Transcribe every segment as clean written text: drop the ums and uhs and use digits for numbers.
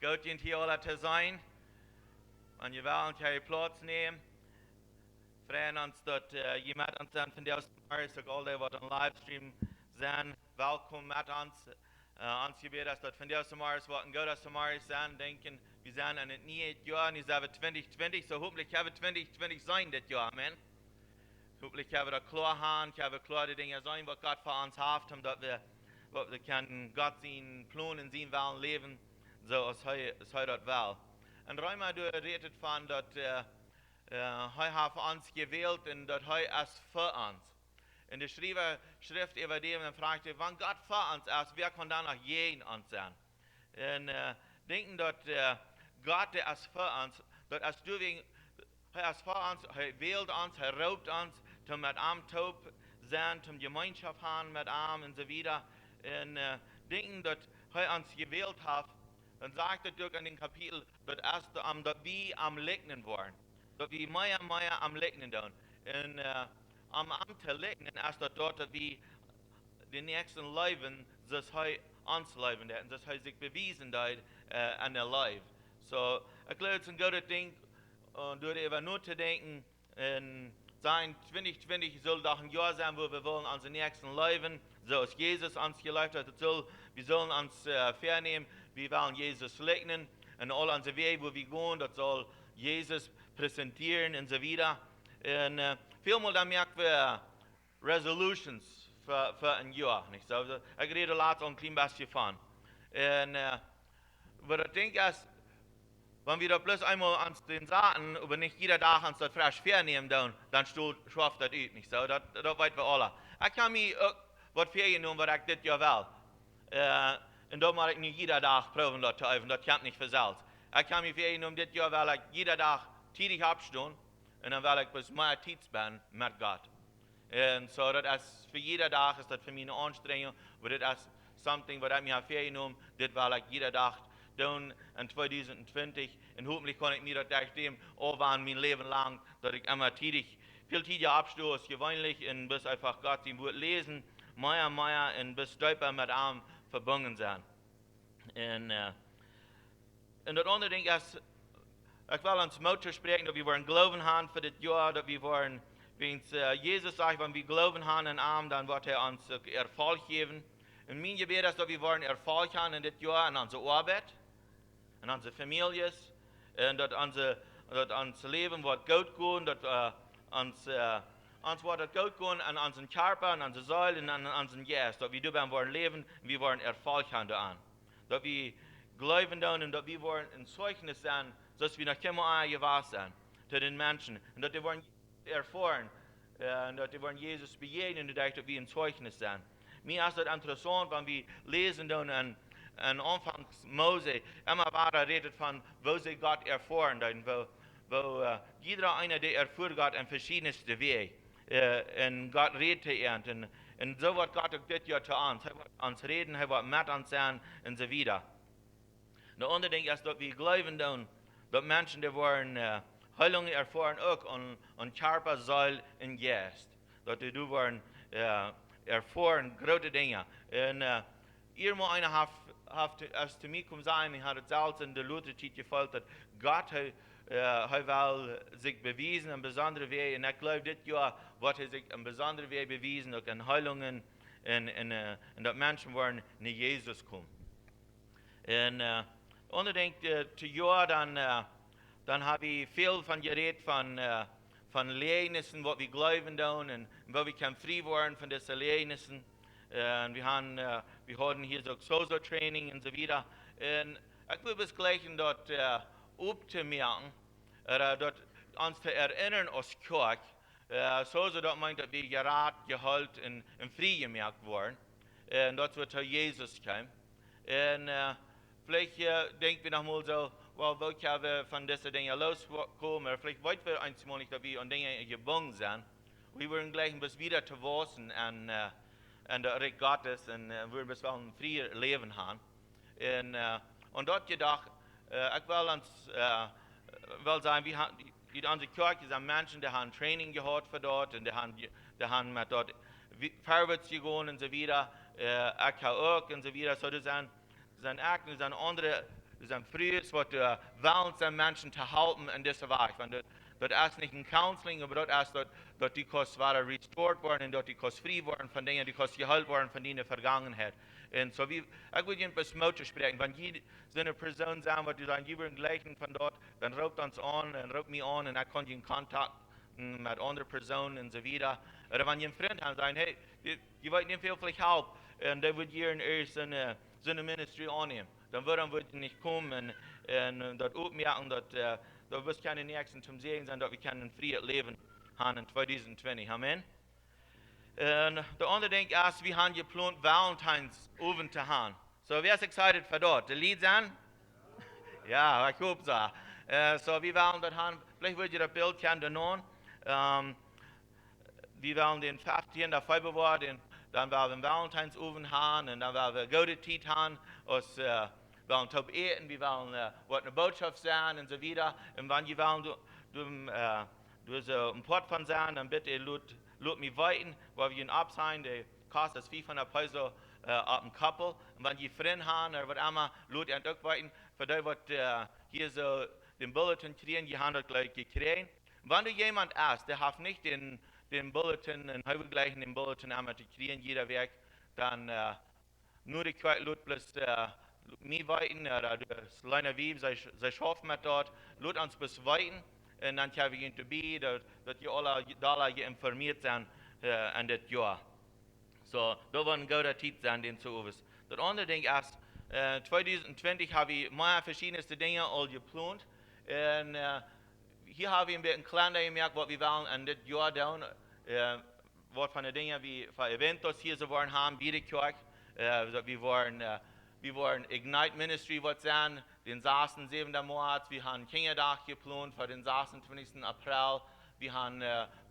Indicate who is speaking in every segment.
Speaker 1: Goed je hier alle te zijn. En je wel je plaats nemen. Vrienden ons dat je met ons zijn van deze Maris, ook al die wat een livestream zijn. Welkom met ons. Ons gebed is dat van deze Maris wat een goede Maris zijn. Denken, we zijn in het nieuwe jaar. Nu zijn we 2020. So hopelijk hebben we 2020 zijn dit jaar. Amen. Hopelijk hebben we dat klaar gaan. Hebben we klaar de dingen zijn wat God voor ons heeft. Omdat we kunnen God zien plannen zien willen leven. Zoals hij dat wil. En Rijma redet van dat hij heeft ons gewählt en dat hij is voor ons. In de schrift über dem dan fragt hij, wanneer God voor ons is, wer kan dan nog tegen ons zijn? En denken dat God is voor ons, dat als du wegen, hij is voor ons, hij wählt ons, hij roept ons, om met hem taub zijn, om gemeenschap hebben met hem en zo wieder. En denken dat hij ons gewählt heeft. Dan sagt het ook in den Kapitel, dat we am Legnen worden. Dat we meer am Legnen doen. En am te legnen is dat dort dat we de nächsten leven, zoals hij ons leven deed. En zoals hij zich bewezen deed aan de leven. So, ik geloof het is een goede ding, door even na te denken. En zijn 2020 soll doch ein Jahr sein, wo wir wollen unsere nächsten leven, zoals Jezus ons geleefd heeft. Wir sollen uns vernehmen, wir wollen Jesus legnen. Und all unsere Wege, wo wir gehen, das soll Jesus präsentieren und so weiter. Und vielmal da merken wir Resolutions für ein Jahr. Nicht so? Ich rede later ein klein bisschen von. Und was ich denke ist, wenn wir da bloß einmal ans den Saaten, aber nicht jeder Tag uns das frisch vernehmen, dann schafft das nicht so. Das weit wir alle. Ich kann mir auch was vernehmen, was ich das Jahr will. Und da muss ich nicht jeder Tag proben, das zu üben. Das kann nicht versalzt. Ich kann mir vernehmen, das Jahr will ich jeder Tag tätig abstehen. Und dann will ich bis mehr Zeit spenden mit Gott. Und so, das ist für jeder Tag ist das für mich eine Anstrengung. Aber das ist something, was ich mir vernehmen, das will ich jeder Tag tun in 2020 und hoffentlich kann ich mir das dem anwenden mein Leben lang, dass ich immer viel Zeit abstehe als gewöhnlich und bis einfach Gott sein Wort lesen, mehr und bis tiefer mit ihm verbunden sein. Und das andere Ding ist, ich will uns Mutter sprechen, dass wir wollen glauben haben für das Jahr, dass wir wollen, wenn Jesus sagt, wenn wir glauben haben in ihm, dann wird uns Erfolg geben. Und mein Gebet ist, dass wir wollen Erfolg haben in das Jahr in unserer Arbeit, in unsere Familien, und dass unser Leben wird gut gehen, dass uns wird gut gehen an unseren Körper, an unsere Seele und an unseren Geist, dass wir dabei wollen leben, wir wollen Erfolg haben daran. Dass wir glauben und dass wir wollen ein Zeugnis sein, dass wir noch immer gewahr sein zu den Menschen und dass wir wollen erfahren und dass wir wollen Jesus begegnen und dass wir ein Zeugnis sein. Mir ist das interessant, wenn wir lesen dann an Anfangs Mose immer weiter redet von, wo sie Gott erfahren, wo jeder einer, der erfährt Gott in verschiedenste Wege. Und Gott redet und so wird Gott auch das Jahr zu uns. Er wird uns reden, er wird mit uns sein und so weiter. Der andere Ding ist, dass wir glauben, dass Menschen, die wollen Heilung erfahren, auch an Körper, Seele und Geist. Dass die wollen erfahren große Dinge. Und irgendwo einer hat als zu mir kommen sein, ich hatte selbst in der Lutherzeit gefühlt, dass Gott will sich bewiesen in besonderen Wegen. Und ich glaube, das Jahr wird er sich in besonderen Wegen bewiesen, auch in Heilungen und dass Menschen wollen nach Jesus kommen. Und unbedingt zu Jahr, dann habe ich viel von geredet von Lehnissen, was wir glauben und wo wir können frei werden von diesen Lehnissen. Und wir hatten hier so Training und so weiter. Und ich will es gleich dort aufzumerken, dort uns zu erinnern als Kirche, dass meint, dass wir gerade gehalten und frei gemerkt wurden. Und dort wird Jesus kommen. Und vielleicht denken wir nochmal so, wo können wir von diesen Dingen loskommen, oder vielleicht wollten wir einmal nicht, dass wir an Dinge gebunden sind. Wir wollen gleich bis wieder zu wachsen und der Reich Gottes und wir bis wel ein freier Leben haben. Und dort gedacht, ich will sagen, wir haben in unserer Kirche sind Menschen, die haben Training gehabt für dort und die haben mit dort vorwärts gegangen und so weiter, ich auch und so weiter. So das sind andere Dus een vrees wat wel zijn mensen te helpen in deze weg. Want dat is niet een counseling, maar dat is dat die kost waren restored worden en dat die kost vrij worden van dingen, die kost geholpen worden van die vergangenheid. En zo wie, ik wil je een paar motor spreken, want je zijn persoon zijn, wat je dan je bent gleichen van dort, dan roept ons aan en roept mij aan en ik kan je in contact met andere personen en zo weiter. Oder wenn je een vriend hebt, dan hey, je weet niet veel vielleicht helpen. En dan wordt je eerst zijn ministry aannemen. Dan wordt je niet komen en dat opmerken dat we kunnen nächsten zum Segen sein, dass wir ein freies Leben haben in 2020. Amen. Und der andere Ding ist, wir haben geplant, Valentines oben zu haben. So, wer ist excited für dort? Die Lied an? Ja, ich hoffe so. So, wir wollen das haben. Vielleicht wird ihr das Bild kennen. Wir wollen den 15. Februar, dann werden wir Valentines oben haben und dann werden wir gute Zeit haben. Wir wollen top eten, wir wollen was eine Botschaft sein und so weiter. Und wenn wir wollen, du so ein Port von sein, dann bitte lut mich weiten, weil wir ihn abzahlen, der kostet 500 Peso auf ein Couple. Und wenn ihr Freunde haben oder was immer, lut ihr auch weiten. Für die, was hier so den Bulletin kriegen, die haben das gleich gekriegt. Wenn du jemand hast, der hat nicht den Bulletin, und heute gleich den Bulletin einmal zu kriegen, jeder Weg, dann nur die Quart lut bloß mich weiten, oder das kleine Wiebe, sie schaffen mit dort, lut uns bis weiten. Und dann haben wir ihn dabei, dass ihr alle da informiert sind an das Jahr. So, da war ein guter Titel sein, den zu uns. Das andere Ding ist, 2020 habe ich mehr verschiedenste Dinge all geplant. Und hier habe ich ein bisschen kleiner gemerkt, was wir wollen an das Jahr tun. Was von den Dingen wie für Eventos hier so waren haben, bei der Kirche. Wir waren Ignite Ministry, was sein, den 7. März, wir haben Kindertag geplant für den 26. April, wir haben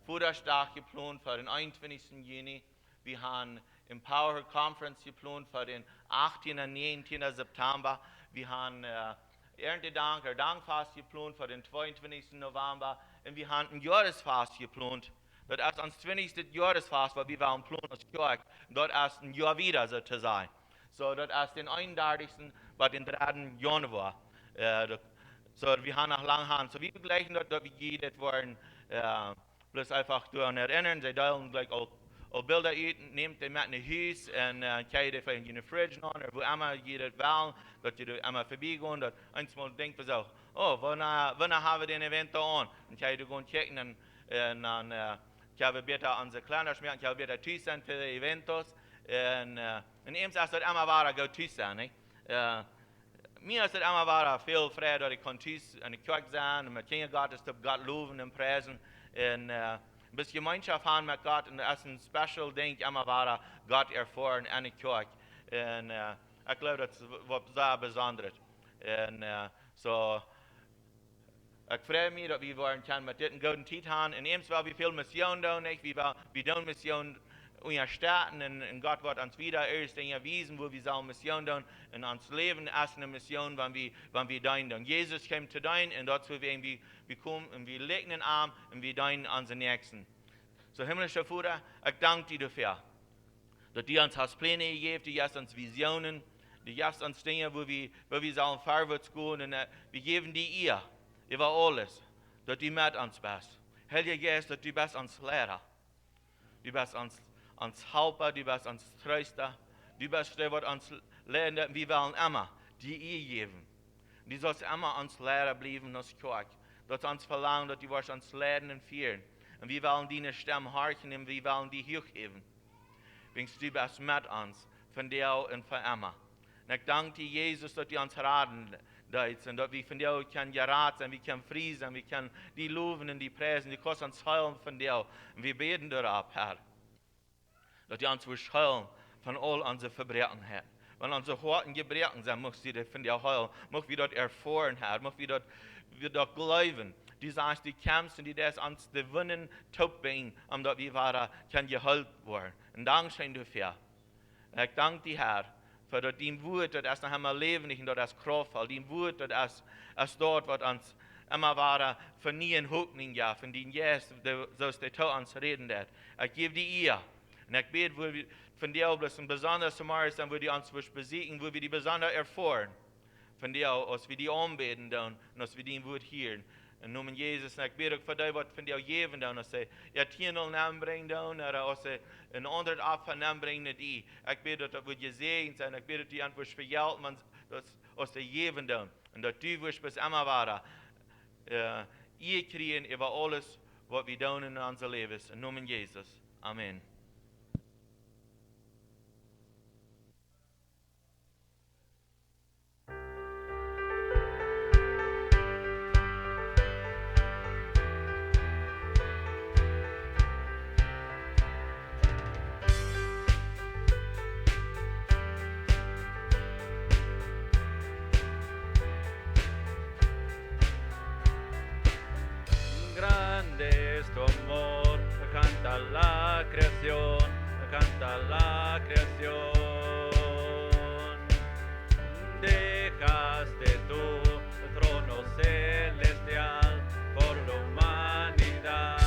Speaker 1: Vaterstag geplant für den 21. Juni, wir haben Empower Conference geplant für den 18. und 19. September, wir haben Erntedank oder Dankfast geplant für den 22. November und wir haben ein Jahresfast geplant. Das ist uns 20. Jahresfast, weil wir waren planen als Kirche, dort ist ein Jahr wieder so zu sein. So, das ist den 31. bei den 3. Januar. So, wir haben noch lange Hand. So, wir begleichen dort, dass wir jedes waren, bloß einfach daran erinnern, sie teilen gleich auch Bilder aus, nehmt die mit in Haus und kann die vielleicht in den Fridge noch, oder wo immer jeder will, dass die immer vorbeigehen, dass einmal denkt, so, oh, wann haben wir den Event da an? Und kann die gehen checken und dann kann wir bitte unsere Kleiner schmecken, kann wir bitte tschüss sein für die Eventos. Und ihm sagt es immer war, go tschüss sein, nicht? Mir ist es immer war, viel Freude, dass ich kann tschüss in der Kirche sein und mit Kindern Gottes, Gott loben und preisen. Und ein bisschen Gemeinschaft haben mit Gott, und das ist ein special Ding, immer war, Gott erfahren in der Kirche. Und ich glaube, das ist was sehr Besonderes. Und so, ich freue mich, dass wir mit diesem guten Zeit haben. Und ebenso, weil wir viel Mission tun, nicht? Wir tun Mission in Staaten, und Gott wird uns wieder erst Dinge wiesen, wo wir sollen Mission tun. Und uns Leben ist eine Mission, wenn wir dienen. Jesus kommt zu dienen, und dazu werden wir kommen, und wir legen den Arm, und wir dienen unseren Nächsten. So, himmlischer Vater, ich danke dir dafür, dass du uns hast Pläne gegeben, du hast uns Visionen, du hast uns Dinge, wo wir sollen vorwärts gehen, und wir geben dir ihr über alles, dass du mit uns bist. Heiliger Geist, dass du bist uns Lehrer, du bist uns Helfer, du bist uns Tröster, du bist der, was uns lernt, wir wollen immer die ihr geben. Du sollst immer uns Lehrer bleiben, uns Kirche. Du sollst uns verlangen, dass du uns lehren und führen. Und wir wollen deine Stimme horchen, und wir wollen die hochheben. Du bist mit uns, von dir und von immer. Und ich danke dir, Jesus, dass du uns raten und dass wir von dir können geraten sein, wir können frieden sein, wir können die loben und die preisen, die kannst uns heilen von dir. Und wir beten darauf, Herr, dass du uns heilen von all unseren Verbrechen, Herr. Wenn unsere Horten gebrechen sind, muss sie von dir heilen, muss wir dort erfahren, Herr, muss wir dort glauben. Du sagst, die kämpfst und die das uns gewinnen, taub bin, dass wir weiter geheilt werden. Und Dankeschön dafür. Und ich danke dir, Herr, für dein Wort, das noch einmal lebendig und das kraftvoll. Dein Wort, das ist dort, was uns immer weiter von nie in Hopninj ja, von den Jesus, so ist der Tod uns reden wird. Ich gebe dir ihr. Und ich bete, wo wir von dir bloß ein besonderes Mal ist, wo die uns besiegen, wo wir die besonders erfahren. van jou als we die aanbeden dan, en als we die woord hier. En noemen Jezus, en ik bid ook voor die wat van jou geven dan, als ze het 10 naam brengen dan, of als ze een ander af van naam brengen die. Ik bid dat wordt je zegen zijn, ik bid dat die antwoord voor jou, man, als ze geven dan. En dat du wirst bis immer waren. Ihr kriegen über alles, was wir tun in unser Leben. In Namen Jesus. Amen.
Speaker 2: Grande es tu amor, canta la creación, canta la creación. Dejaste tu trono celestial por la humanidad.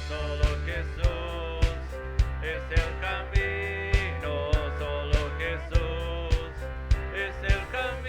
Speaker 2: Solo Jesús es el camino, solo Jesús es el camino.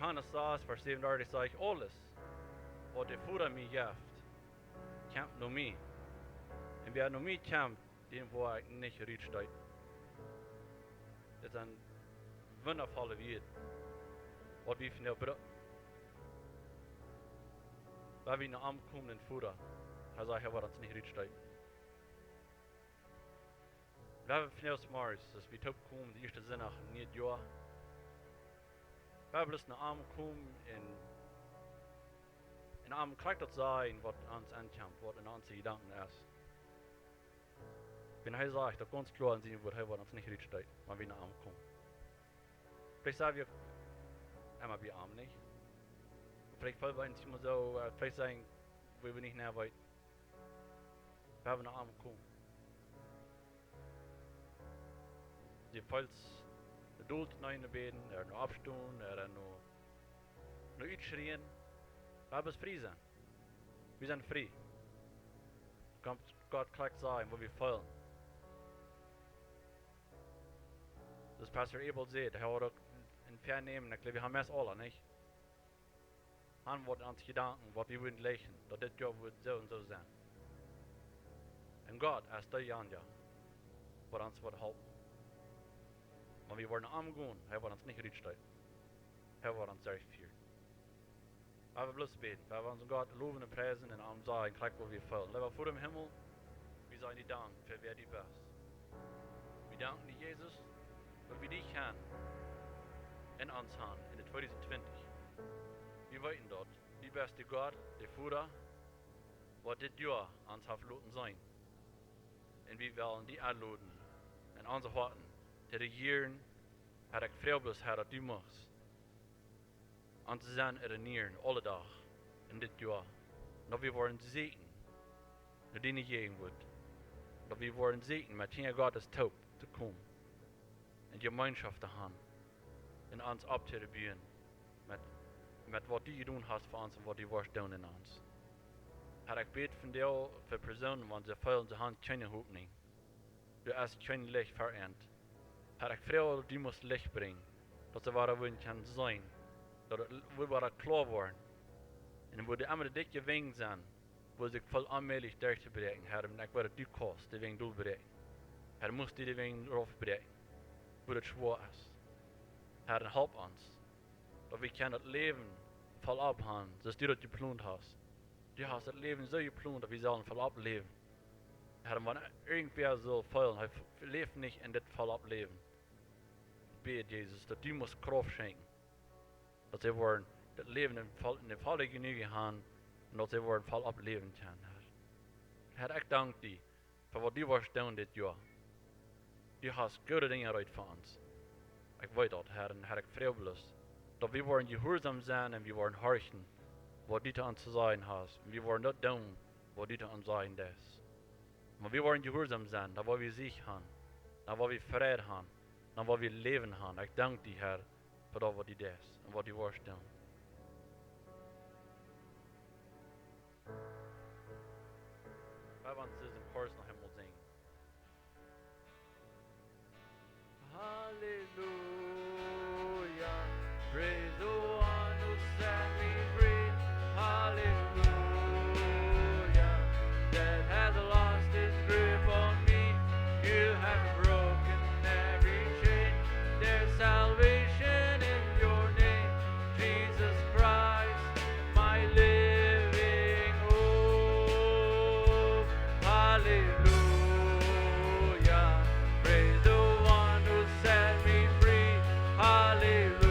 Speaker 2: Johannes 6, vers 37 sagt, alles, wat de Vader mij geeft, komt naar mij. En wer naar mij komt, den waar ik niet uitstuit. Het is een wondervolle wereld. Wat we van jou bedoelen. Waar we naar aankomen in Vader, hij zegt, hij wordt ons niet uitstuit. We hebben van jou s'morgens, als we terugkomen, de eerste zondag in het jaar. We hebben dus naar aankomen en aan krijgt dat zijn wat ons aankomt, wat in onze gedanken is. Wenn hij zegt, dat ganz klar zien wordt, hij wordt ons niet uitstuit, maar we naar aankomen. Vielleicht sagen wir, einmal wir arm nicht. Vielleicht wollen wir uns immer so, vielleicht sagen, wir nicht näher weit. Wir haben eine arme Kuh. Die falls de doel nein beden, nog abstoen, nog uitschreien. We hebben vrij zijn. We zijn vrij. Gott krijgt zijn waar we vallen. Dus Pastor Abel zegt, hij wordt ook in vernemen, ik glaube, wir haben es alle, nicht? Han wordt ons gedanken, wat we willen leggen, dat dit jaar wordt zo en zo zijn. En God, als dat Jan ja, wordt ons wat helpen. Maar we worden aangegaan, hij wordt ons niet uitstuit. Hij wordt ons erg vier. We hebben bloos beten, we hebben onze God loven en prijzen en aan zijn en krijgen wat we vullen. Leven voor hem hemel, we zijn die dank voor wer die best. We danken die Jezus, dat we die gaan in ons hand in de 2020. We weten dat die beste God, de Vader, wat dit jaar ons heeft laten zijn. En we willen die aanladen en onze harten te regeren, had ik vreugde had dat u mocht. En te zijn herinneren, alle dag, in dit jaar. Dat we worden zeten, dat die niet geven wordt. Dat we worden zeten met geen God is taub te komen. En gemeenschap te gaan. En ons op te rebellen. Met wat die gedaan hast voor ons en wat die was doen in ons. Had ik bid van jou voor personen, want ze vullen de hand geen Hopninj. Du is geen licht verend. Had ik vreugde dat die moest licht brengen. Dat ze waar we kan zijn. Dat we waar klaar worden. En wo die allemaal de dikke wing zijn. Wo ik vol aanmelig daar te bereiken. En ik waar het die kost, de wing doel bereiken. Moest die de wing erop bereiken. Wo het zwaar is. Help ons. Dat we kan het leven volop gaan. Zoals die dat je gepland hast. Die hast het leven zo gepland dat we zullen volop leven. Maar irgendwer zal feilen. Hij leeft niet in dit volop leven. Bid Jezus dat die moest kracht schenken. Dat ze worden het leven in de volle genoegen gaan. En dat ze worden volop leven kan. Herr, ik dank die voor wat die was doen dit jaar. Die hast goede dingen uit voor ons. Ik weet dat, Herr, en Herr, ik vreugde dat we worden gehoorzaam zijn en we worden horchen wat die te ons zijn has. We worden niet doen wat die te ons zijn is. Maar we worden gehoorzaam zijn, dat we zich gaan, dat we vrede gaan, dat we leven gaan. Ik dank die, Herr, voor dat wat die is en wat die was doen. Wij want ze een chorus naar hemel zingen. Hallelujah, praise the one who set me free. Hallelujah, that has lost his grip on me. You have broken every chain. There's salvation in your name, Jesus Christ, my living hope. Hallelujah, praise the one who set me free. Hallelujah.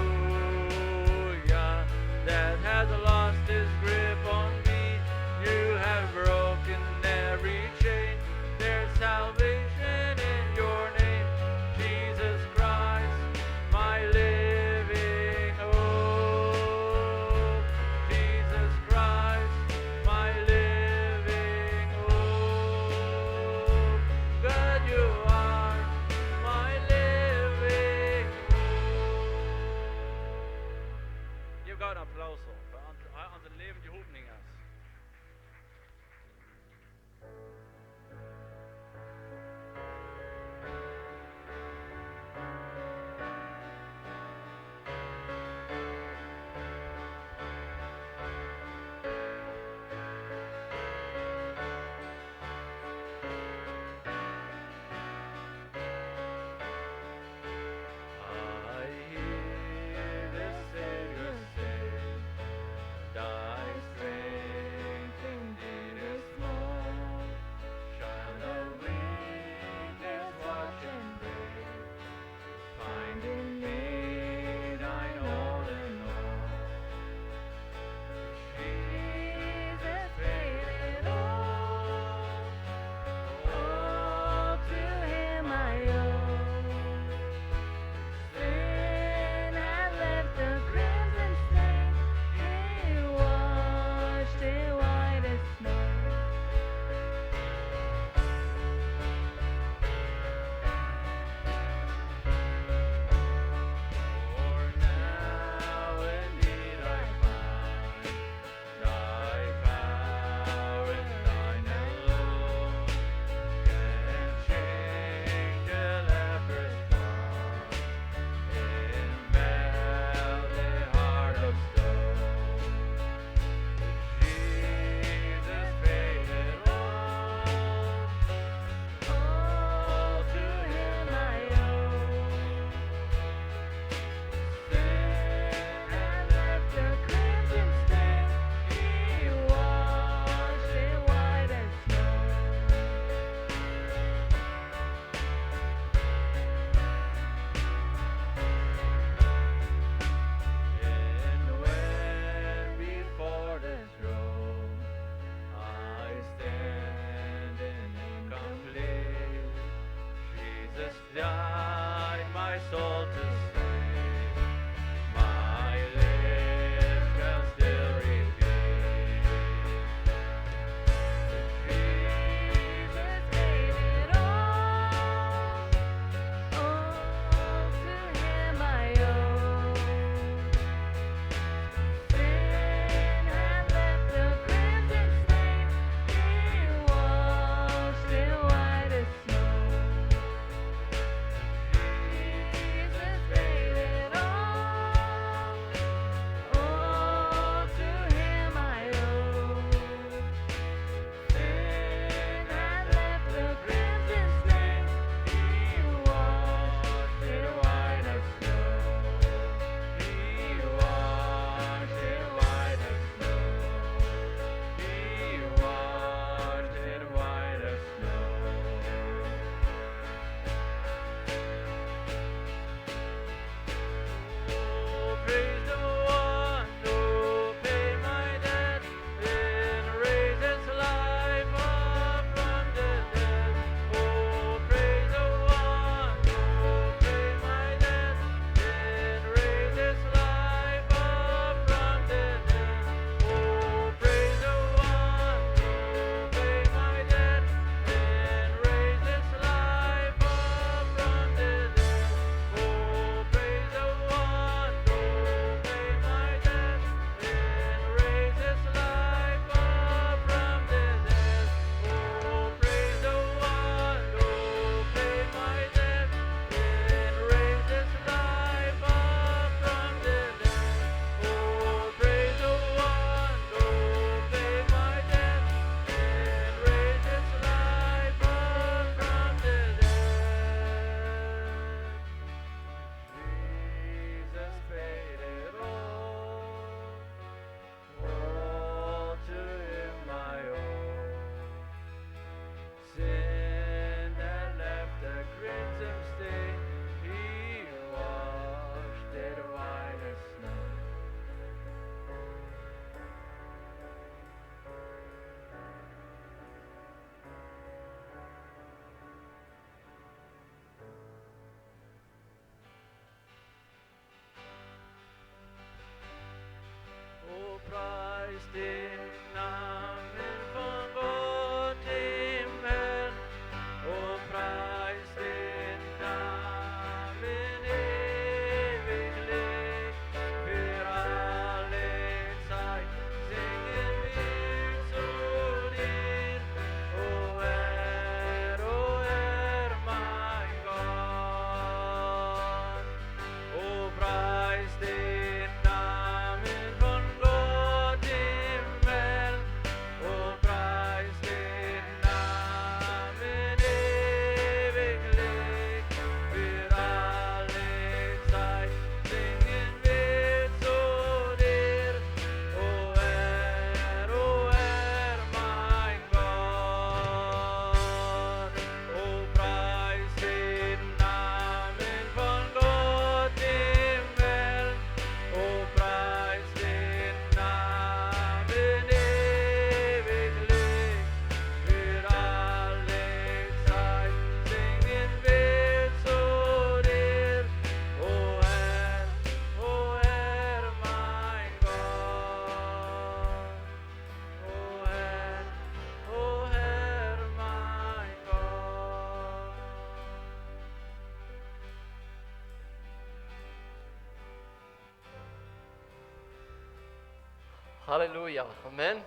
Speaker 3: Halleluja. Amen.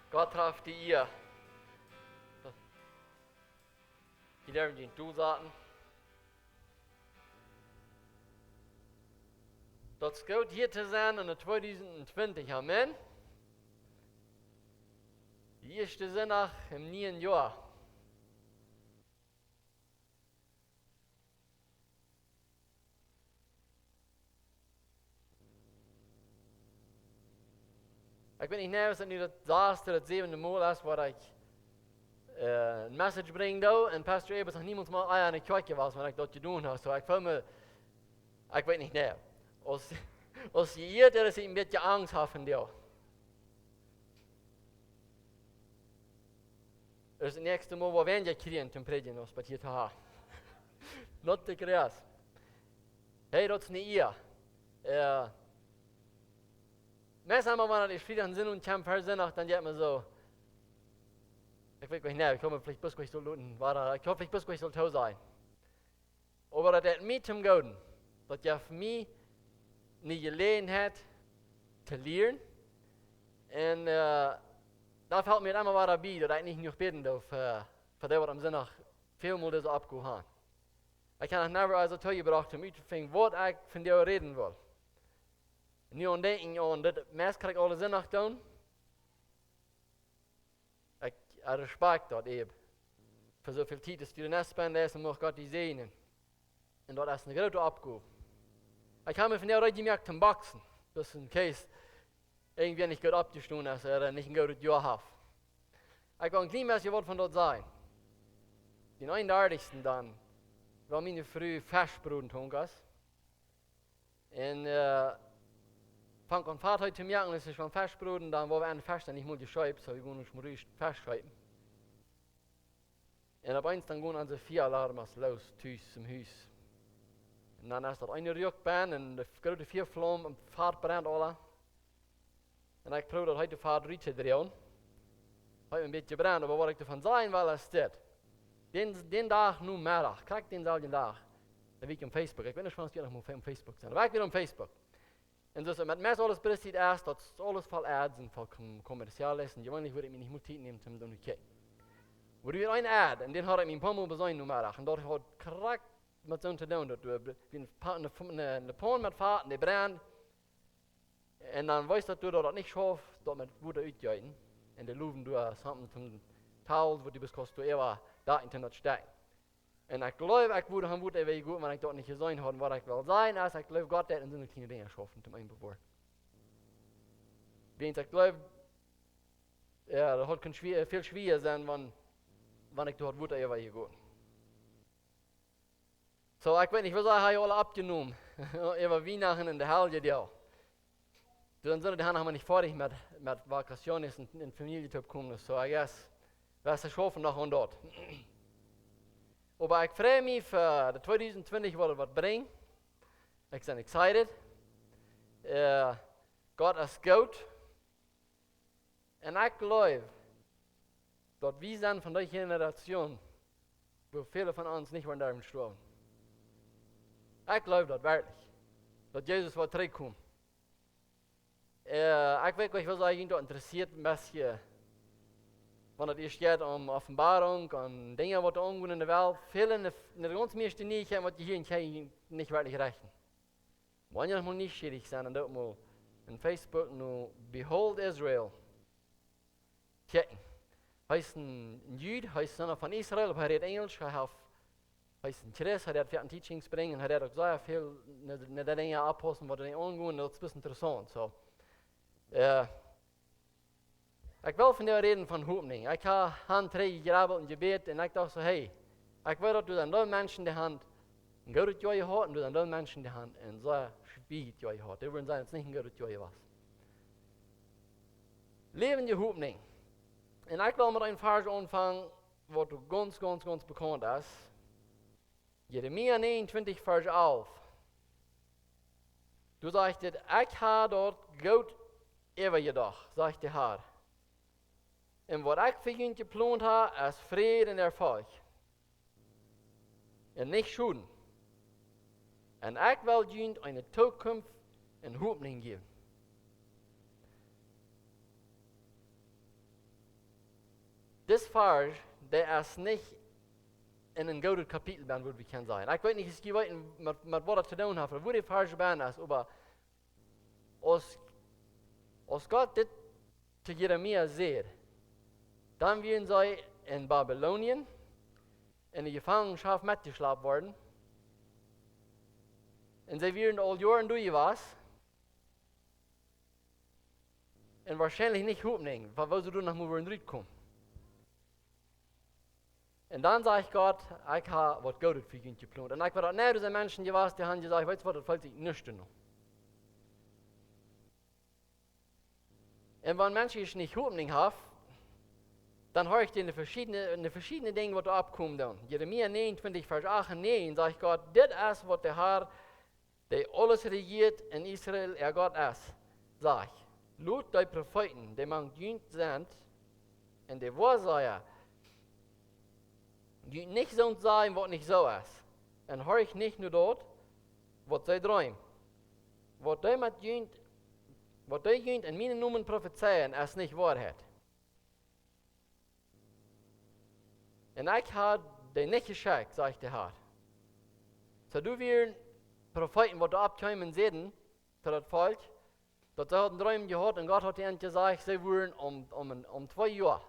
Speaker 3: Gott traf die ihr. Die Läwenji du sagten. Dat is goed hier te zijn in 2020. Amen. Die eerste zondag im nieuwen jaar. Ik weet niet nou, is het nu het laatste, het zevende maal is waar ik een message breng daar. En Pastor Ebers nog niemand mal aan het kijken was, wat ik dat te doen had. So ik voel me, ik weet niet nou. Als je eerder is, een beetje angst had van jou. Dus het nächste mal waar we je krijgen te predigen, als wat je te hebben. Not te krijgen. Hey, dat is niet ihr. Meestal wanneer ik vrienden zin und camp herzinnig, dan gaat me zo. Ik weet niet, nou, ik kom vielleicht best wel looten, maar ik hoop vielleicht best wel toe zijn. Maar dat het mij te gouden, dat je voor mij niet gelegenheid te leren. En daar valt mir immer wieder bei, dass ich nicht genug beten darf, für das, was am Sonntag vielmal das abgehauen. Ich habe noch never also zugebracht, um zu finden, was ich von dir reden will. Und nu denken ich an, das meist kann ich alle Sonntag tun. Ich respekt das eben. Für so viel Zeit, dass du den Nest spendest, und muss Gott die sehen. Und das ist eine große Abgabe. Ich habe mir von dir richtig gemerkt zum Wachsen. Das ist ein Case. Irgendwie nicht gut abgestoßen ist, nicht ein gutes Jahr hat. Ich will ein klein bisschen was von dort sein. Den 31. dann, war meine Frau Festbrot tun. Und fang an Vater heute zu merken, dass ich von Festbrot und dann war wir an Fest, nicht mal geschreibt, so wir gehen uns mal festschreiben. Und ab eins dann gehen unsere 4 Alarms los, Tüß im Haus. Und dann ist das eine Rückbahn und die große 4 Flammen und die Fahrt brennt alle. En ik probeer dat heute Fahrt te drehen. Heute ein bisschen brennt, aber was ich davon sagen will, ist das. Den Tag nu Mittag, kijk den selben Tag, da bin ich auf Facebook. Ich weiß nicht, was die noch mal auf Facebook sind, aber ich bin auf Facebook. Und so mit mir alles berichtet erst, dass alles voll Ads und voll kommerziell ist. Und gewöhnlich würde ich mich nicht mehr Zeit nehmen, um zu gucken. Wo du ein Ad, und den habe ich mir ein paar Mal besorgt nu Mittag. Und dort hat korrekt mit so zu tun, dass du eine Pan mit Fahrten, die brennt. En dan weißt du, dat niet schaffst, dat met woede uitjuiten. En de loven door samen zum Towels, wat die beskost du ever da in dat stein. En ik geloof, ik woede gaan woede even goed, maar ik dat niet gezien had wat ik wil zijn, als ik geloof Gott dat in zo'n kleine dingen schaffen, zum einen bevor. Wens ik geloof, ja, dat had veel schwieriger zijn, wanneer ik dort woede even goed. So, ik weet niet, was hij alle abgenomen, über Weihnachten in der Helge deel. Dann sind die haben wir nicht fertig mit Vakationen in Familie zu kommen. So, I guess, das ist schaffen noch und dort. Aber ich freue mich für 2020, was es bringt. Ich bin excited. Gott ist gut. Und ich glaube, dass wir sind von der Generation, wo viele von uns nicht mehr darin sterben. Ich glaube das wirklich. Dass Jesus wird zurückkommen. Ich weet niet wat jij interessiert, een beetje. Want het gaat om Offenbarung und Dinge, wat er omgaan in de wereld. Veel in de ganze meeste niet, wat je hier in Kenia niet wirklich rechnen. Wanneer je nog niet schuldig zijn, en dat moet in Facebook nu Behold Israel. Kijken. Hij is een Jude, hij is zoon van Israël, hij redt Engels, hij is een Christ, hij redt 14 teachings brengen, hij redt ook zeer veel naar de dingen afpassen, wat er niet omgaan, dat is best interessant. So. Ik wil van jou reden van Hopninj. Ik heb hand 3 gegrabbeld en gebed en ik dacht zo, hey, ik wil dat du dan de mensen de hand een goede joy had en du dan de mensen de hand en zo schwiet joy had. Dat wil zijn, het is niet een goede joy was. Läwenji Hopninj. En ik wil met een vers aanvangen wat du ganz bekend is. Jeremia 29 vers 11. Du sagst, ik heb dort goed over gedacht, zegt de Heer. En wat ik voor jullie gepland heb, is vrede en erfolg. En niet schulden. En ik wil jullie een toekomst en Hopninj geven. das Vers, der ist nicht in een gouden kapitel ben, wat we kan zijn. Ik weet niet, ik weet met wat het te doen heeft, hoe die vers ben is, maar als God dit te Jeremia zegt, dan werden zij in Babylonië in de gevangenschap metgeslapen worden. En zij werden al jaren doorgewas. En waarschijnlijk niet Hopninj, waar ze doen nog maar weer komen. En dan zei ik God, ik heb wat Gottes voor jullie geplant. En ik weet dat net deze mensen geweest, die hebben gezegd, weet je wat, dat valt zich niets te doen. En wanneer mensen je niet Hopninj hebben, dan hoor ik in de verschillende dingen wat er opkomt dan. Jeremia 29 vers 8 en 9 zegt God, dit is wat de Heer, die alles regiert in Israël, God is. Zeg, laat die profeten, die man dient zijn, en die waarzegger, die niet zo zijn wat niet zo is. En hoor ik niet nur dat, wat zij dromen. Wat die dient in mijn noemen profetieën, is niet waarheid. En ik had die niet geschikt, zegt de Heer. Zo doen we profeten wat opkomen zitten, tot het volk, dat ze hadden droom gehad en God had hen gezegd, ze worden om 2 jaar,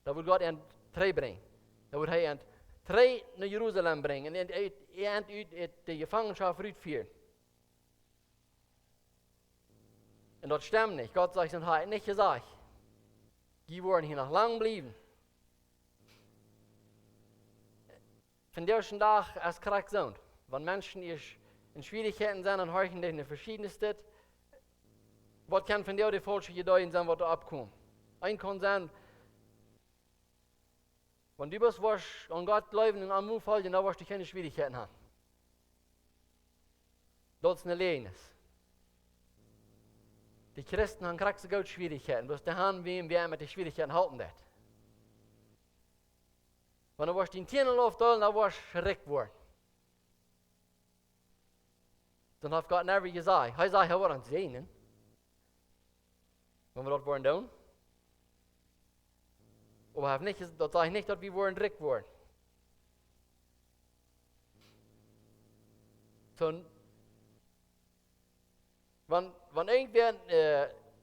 Speaker 3: dat wil God hen 3 brengen. Dat wil hij hen 3 naar Jeruzalem brengen en uit de gevangenschap uitvoeren. En dat stemt niet. God zegt, hij heeft niet gezegd. Die worden hier nog lang blijven. Van deze dag is het correct zo. Wanneer mensen in Schwierigkeiten zijn en horchen in de verschillende steden, wat kan van jou de falsche gedachten zijn wat er opkomt? Een kan zijn, wanneer du was aan God geloven en aan mij volgen, dan was je geen Schwierigkeiten hebben. Dat is een leernis. Die Christen haben krijgen ze grote Schwierigkeiten, dus de gaan wie met de Schwierigkeiten halten dat. Wanneer was die in Tienerloft al, dan was schrik worden. Dan heeft God never gezegd. Hij zei, hij wordt aan het zenen. Wanneer we dat worden doen. Maar dat zei niet dat we worden druk worden. So, wanneer ik weer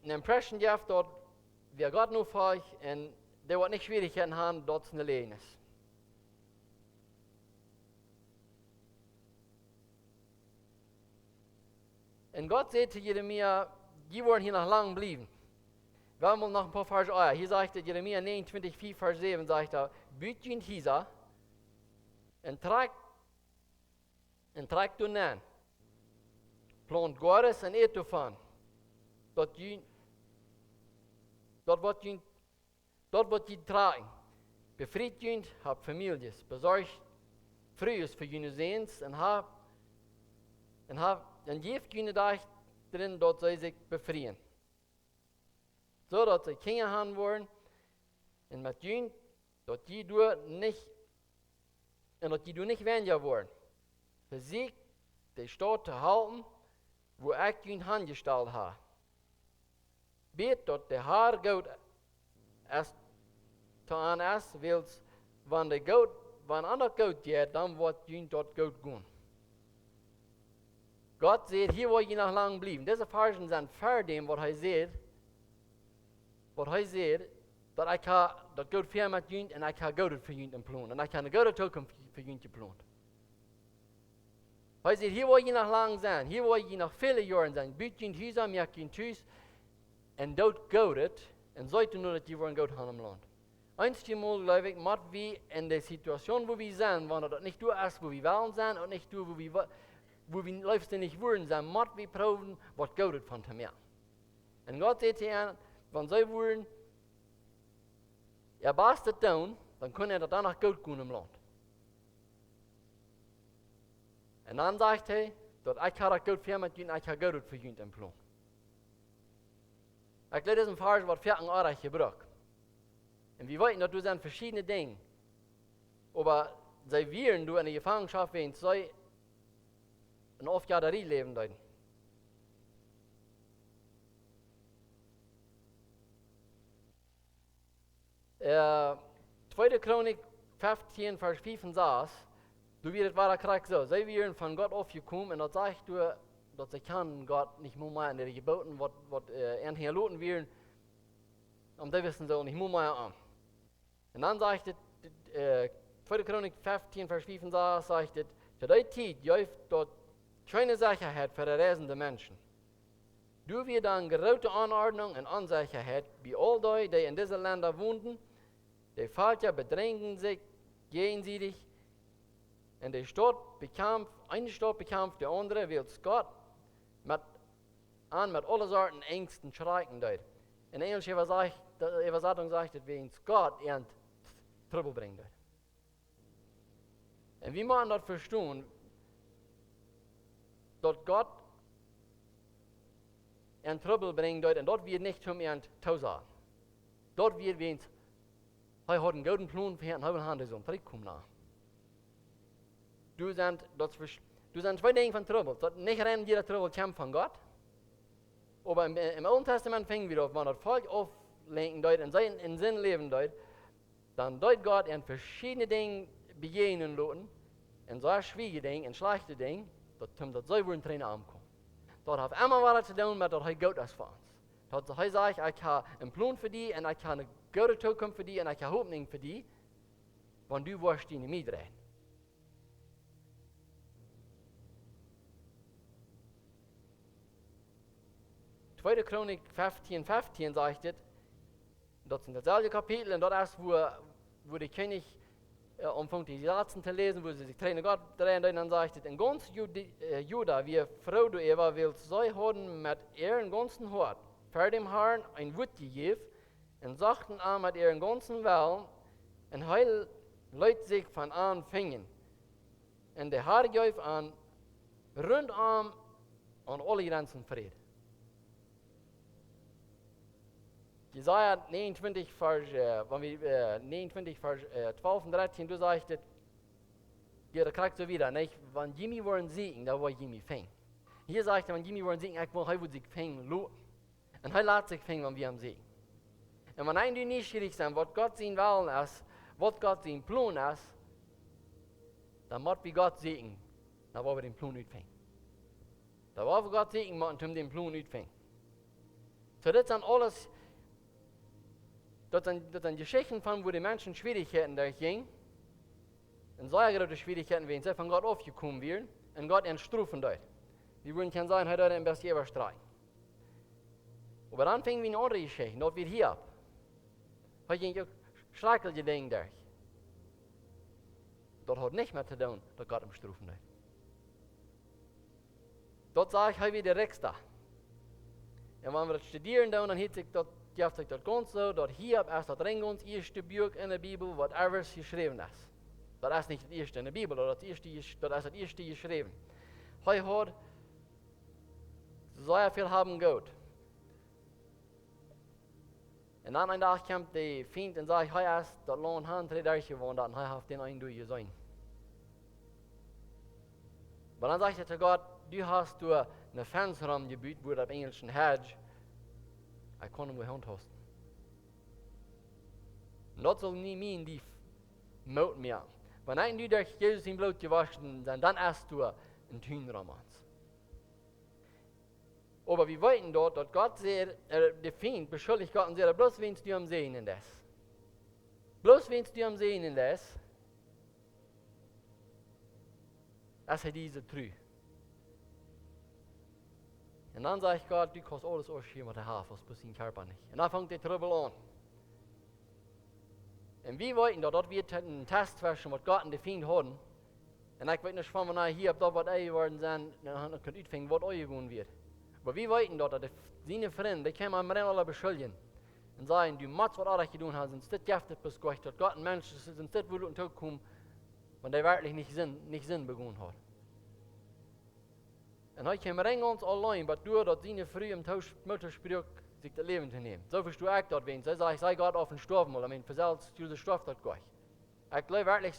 Speaker 3: een impression geeft dat we God nu volgen en die wordt niet schwierigheden hebben, dat is een leernis. En God zei tegen Jeremia, die worden hier nog lang blijven. We hebben nog een paar versen uit. Hier zegt Jeremia 29, 4 vers 7, zegt hij, buit je hier en trek toen aan. Plant Gottes en eet ervan. Dat wat je draagt. Bevrijd je, heb families. Bezorg vrouwen voor jullie zeens en geef jullie dag erin dat zij zich bevrijen. Zodat ze kinderen gaan worden en met jullie dat je door niet en dat je door niet weniger worden. Verziek de stad te houden wo ik jullie hand gesteld heb. Weet dat de Heer goed is te aan is, wils wanneer ander goed gaat, dan wordt jullie dat goed gaan. God zegt, hier wil je nog lang blijven. Deze versen zijn verder wat hij zegt. Wat hij zegt, dat ik ga dat goed ver met jullie en ik ga goed voor jullie plan. En ik ga een goede toekomst voor jullie plan. Hij zegt, hier wil je nog lang zijn. Hier wil je nog vele jaren zijn. Buit je huis aan, maak je thuis. En dat goed het. En zo te doen dat je voor een goed gaan im land. Eenmaal geloof ik, moet we in de situatie waar we zijn, wanneer dat niet toe is waar we willen zijn, en niet toe waar we leefstijdig worden zijn, moet we proeven wat goed het van hem. En God zegt tegen van zij worden, je best het doen, dan kun je dat dan nog goed doen im land. En dan zegt hij, dat ik ga dat goed voor met jullie en ik ga goed voor jullie in plan. Ik lees een vers wat 14 jaar gebruikt. En we weten dat er zijn verschillende dingen. Maar zij wieren door in de gevangenschap ween, zij een afjaarderie leven doen. 2. Chronik 15, Vers 5 saß, du wirst wahrer Krieg so. Sie wären von Gott aufgekommen und das sagst du, dass sie kann Gott nicht mehr machen, die geboten, was hier loten wären, und die wissen so nicht mehr an. Und dann sagt es, 2. Chronik 15, Vers 5 saß, sagt es, zu der Zeit jäuft dort keine Sicherheit für die reisenden Menschen. Du wirst dann große Anordnung und Unsicherheit bei all die in diesen Ländern wohnen. Die Völker bedrängen sich gegenseitig. Und eine Stadt bekämpft die andere, weil Gott mit allen Sorten Ängsten schrecken dort. In der englischen Übersetzung sagt es, wenn Gott ihren Trouble bringt dort. Und wie man das verstehen, dass Gott ihren Trouble bringt dort, und dort wird nicht um ihren Tau sagen. Dort wird, wenn hij hat einen guten Plan für ihn, und hij wil so einen Trick kommen nach. Du sind zwei Dinge von Trouble. Dat nicht rennen jeder Trouble kommt von Gott. Aber im Alten Testament fingen wir auf, wenn das Volk auflenken dort und sein in Sinn leben dort, dann dort Gott in verschiedene Dinge begegnen lassen, in so schwierige Dinge, in schlechte Dinge, dass sie würden Tränen ankommen. Dat hat immer was zu tun mit, dass er gut ist für uns. Dat hij sagt, ich habe einen Plan für die, und ich habe eine gute Zukunft für die, und ich habe Hoffnung für die, wenn du wirst die nicht mitdrehen. 2. Chronik 15 sagt es, das sind dasselbe Kapitel, und das ist, wo der König anfängt, die Sätze zu lesen, wo sie sich Tränen Gott drehen, und dann sagt es, in ganz Juda, wie Frau du Eva willst, sie haben mit ihren ganzen Hort für dem Herrn ein Wut gegeben, und sagten an mit ihren ganzen Wellen, und heil Leute sich von an fingen. Und der Herr gab an rundum an alle Grenzen Frieden. Jesaja 29, Vers 12 und 13, du sagst, der kriegt so wieder, nicht? Wenn Jimmy wollen siegen, da war Jimmy fängt. Hier sagt er, wenn Jimmy wollen siegen, er will sich fängen, und er lässt sich fängen, wenn wir am siegen. Und wenn ein die neugierig sind, was Gott sein Willen ist, was Gott sein Plan ist, dann muss wir Gott siegen, dann wollen wir den Plan nicht fängen. Da wollen wir Gott siegen, um den Plan nicht fängen. So, das sind alles, das sind Geschichten von, wo die Menschen Schwierigkeiten durchgehen. Und so große Schwierigkeiten, wenn sie von Gott aufgekommen wären, und Gott entstrufen dort. Wir würden können sagen, heute ein bisschen überstreichen. Aber dann fingen wir eine andere Geschichte, das wird hier ab. Heute gehen auch schreckliche Dinge durch. Das hat nicht mehr zu tun, dass Gott entstrufen dort. Dort sage ich, heute wieder Rex da. Und wenn wir das studieren, dann hat sich das geeft zich dat ganz so, dat hier is dat ringens eerste buik in de Bibel, wat ergens geschreven is. Dat is niet het eerste in de Bibel, dat is het eerste geschreven. Hij had zeer veel haben gehad. En dan een dag kwam de vriend en zei, hij is dat lang hand gewoond en hij heeft den een door gezien. Maar dan zegt hij zu Gott, du hast du een Fensterraum gebaut, wo dat engelschen Hedge, ich kann ihm Hand hasten. Und das soll nie mehr in die Mut mehr. Wenn du durch Jesus im Blut gewaschen bist, dann hast du einen Tünramans. Aber wir wollten dort, dass Gott sagt, der Feind beschuldigt Gott und sagt, bloß wenn du am Sehen in das. Bloß wenn du am Sehen in das, ist diese Trü. Und dann sage ich Gott, du kannst alles ausschieben, was du hast, was bis in den Körper nicht. Und dann fängt der Trouble an. Und wir wollten, dass wir einen Test zwischen, was Gott und der Feind haben. Und ich weiß nicht, wenn wir hier, ob das was geworden sind, dann könnt ihr finden, was euch gewonnen wird. Aber wir wollten, dass seine Freunde, die können wir alle beschuldigen. Und sagen, du musst was anderes getan haben, sonst das giftig bis Gott, dass Gott ein Mensch ist, sonst das würde und kommen, wenn der wirklich nicht Sinn begonnen hat. En hij kwam ons alleen, maar door dat die vrij im Muttersprüch sich das Leben zu nehmen. So verstehe ich das, wenn sie sagen, sei Gott auf den Stoffen, weil ich versellt, du straft das gleich. Ich glaube wirklich,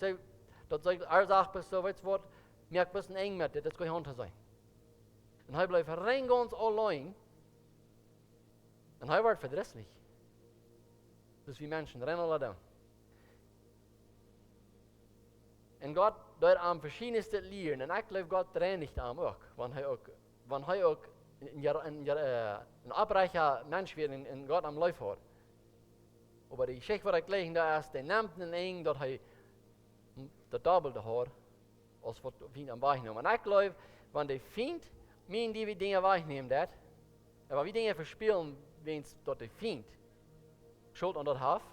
Speaker 3: dass er sagt, bis so weit wird, mir ein bisschen eng mit dir, das kann ich sein. Und er bleibt rein ganz allein, und er wird verdrießlich. Das wie Menschen, rennen alle da. En God doet aan verschillende leren. En ik geloof God reinigt aan ook. Want hij ook een oprechte mens weer in God am leef hoort. Maar die zegt wat ik lees daar is, die neemt een eng dat hij de dubbelte hoort, als wat vriend aan waargenomen. En ik geloof, want die vindt, mijn die we dingen waarnemen dat, en wat we dingen verspelen, wens dat die vindt, schuld aan dat haf,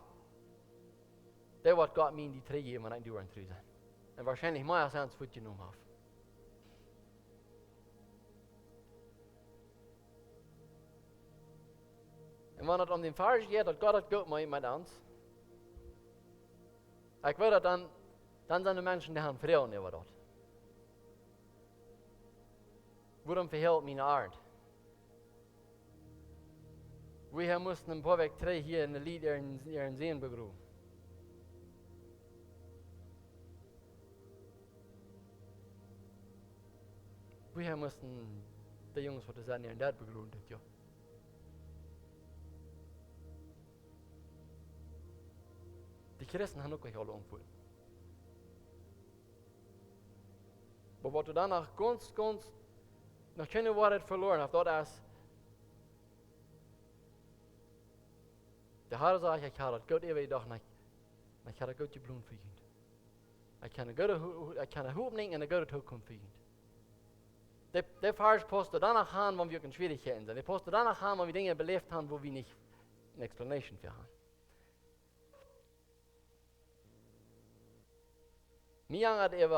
Speaker 3: dat wordt God mijn die 3 jaar, wanneer ik door en terug zijn. En waarschijnlijk meer als het voetje genomen haf. En wanneer het om den Vers gaat, dat God het goed met ons, ik weet dat dan zijn de mensen die gaan vreden over dat. Waarom verhelt mijn aard? We moesten een paar weken terug hier in de lied hier in Zeen begroeven. We moesten de jongens wat zijn hier in dat begroeven dit jaar. Die christen hebben ook wel omvoelen. Maar wat we dan nog nog geen woord verloren hebben, dat is de Heer zegt, ik ga het goed even dag, en ik ga het goed je bloem vieren. Ik kan een Hopninj en een goede toekomst vieren. De Vers posten dan nog aan, wanneer we in Schwierigkeiten zijn. Die posten dan nog aan, wanneer we dingen beleefd hebben, wo we niet een explanation voor hebben. Mir hat wir